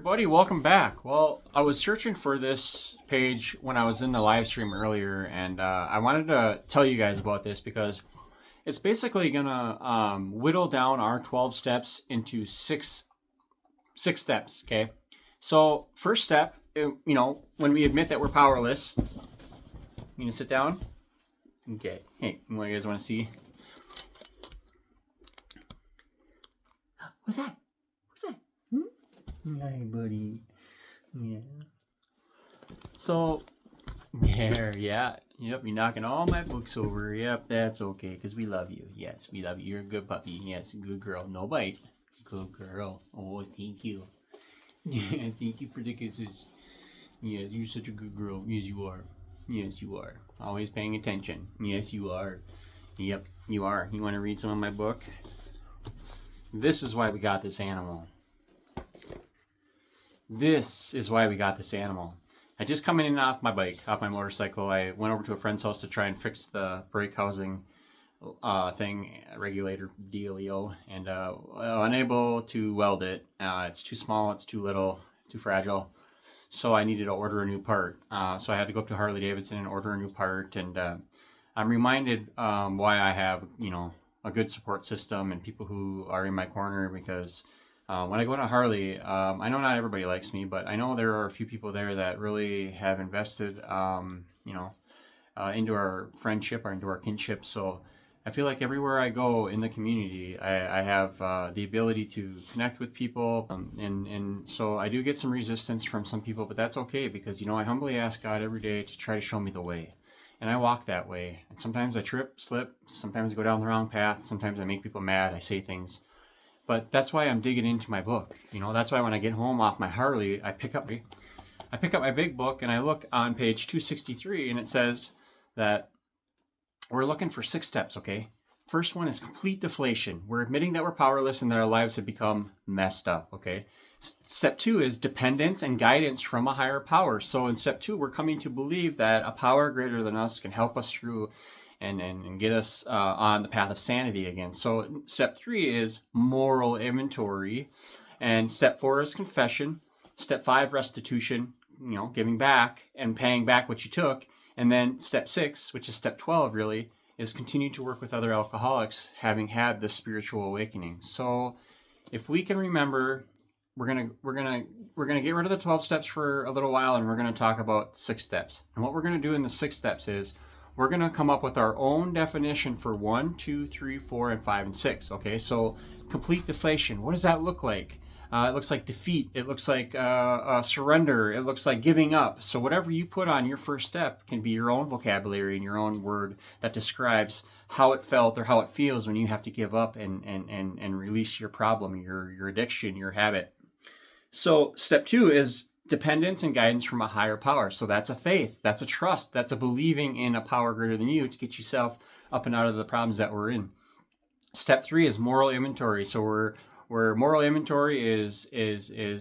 Everybody, welcome back. Well, I was searching for this page when I was in the live stream earlier, and I wanted to tell you guys about this because it's basically gonna whittle down our 12 steps into six steps. Okay, so first step, when we admit that we're powerless, you gonna sit down. Okay, hey, what do you guys want to see? What's that? Hi, buddy. Yeah. So, there, yeah. Yep, you're knocking all my books over. Yep, that's okay, because we love you. Yes, we love you. You're a good puppy. Yes, good girl. No bite. Good girl. Oh, thank you. Yeah, thank you for the kisses. Yes, you're such a good girl. Yes, you are. Yes, you are. Always paying attention. Yes, you are. Yep, you are. You want to read some of my book? This is why we got this animal. This is why we got this animal. I just come in off my bike, off my motorcycle. I went over to a friend's house to try and fix the brake housing regulator dealio, and unable to weld it. It's too small, it's too little, too fragile. So I needed to order a new part. So I had to go up to Harley Davidson and order a new part. And I'm reminded why I have, a good support system and people who are in my corner, because when I go to Harley, I know not everybody likes me, but I know there are a few people there that really have invested, into our friendship or into our kinship. So I feel like everywhere I go in the community, I have the ability to connect with people. And so I do get some resistance from some people, but that's okay because, I humbly ask God every day to try to show me the way. And I walk that way. And sometimes I trip, slip, sometimes I go down the wrong path. Sometimes I make people mad. I say things. But that's why I'm digging into my book. That's why when I get home off my Harley, I pick up my big book and I look on page 263 and it says that we're looking for 6 steps, okay? First one is complete deflation. We're admitting that we're powerless and that our lives have become messed up, okay? Step 2 is dependence and guidance from a higher power. So in step 2, we're coming to believe that a power greater than us can help us through and get us on the path of sanity again. So step 3 is moral inventory. And step 4 is confession. Step 5, restitution, giving back and paying back what you took. And then step 6, which is step 12 really, is continue to work with other alcoholics having had this spiritual awakening. So if we can remember, we're gonna get rid of the 12 steps for a little while and we're gonna talk about 6 steps. And what we're gonna do in the 6 steps is we're going to come up with our own definition for 1, 2, 3, 4, and 5, and 6. Okay, so complete deflation. What does that look like? It looks like defeat. It looks like surrender. It looks like giving up. So whatever you put on your first step can be your own vocabulary and your own word that describes how it felt or how it feels when you have to give up and release your problem, your addiction, your habit. So step 2 is dependence and guidance from a higher power. So that's a faith, that's a trust, that's a believing in a power greater than you to get yourself up and out of the problems that we're in. Step 3 is moral inventory. So we're moral inventory is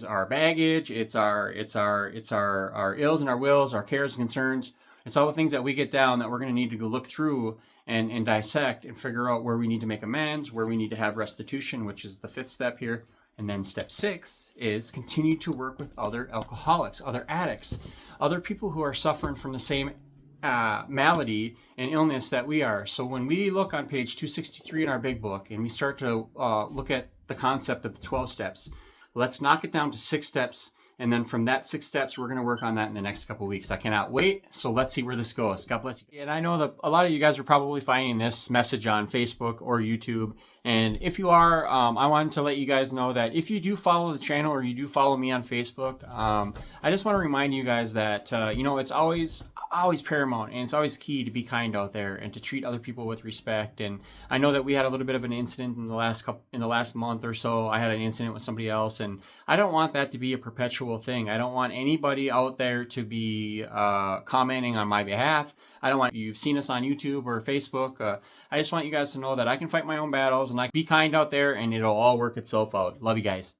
our baggage, it's our ills and our wills, our cares and concerns. It's all the things that we get down that we're going to need to go look through and dissect and figure out where we need to make amends, where we need to have restitution, which is the 5th step here. And then step 6 is continue to work with other alcoholics, other addicts, other people who are suffering from the same malady and illness that we are. So when we look on page 263 in our big book and we start to look at the concept of the 12 steps, let's knock it down to 6 steps. And then from that 6 steps, we're going to work on that in the next couple of weeks. I cannot wait. So let's see where this goes. God bless you. And I know that a lot of you guys are probably finding this message on Facebook or YouTube. And if you are, I wanted to let you guys know that if you do follow the channel or you do follow me on Facebook, I just want to remind you guys that, it's always paramount and it's always key to be kind out there and to treat other people with respect. And I know that we had a little bit of an incident in the last month or so. I had an incident with somebody else, and I don't want that to be a perpetual thing. I don't want anybody out there to be commenting on my behalf. I don't want you've seen us on YouTube or Facebook. I just want you guys to know that I can fight my own battles and I can be kind out there and it'll all work itself out. Love you guys.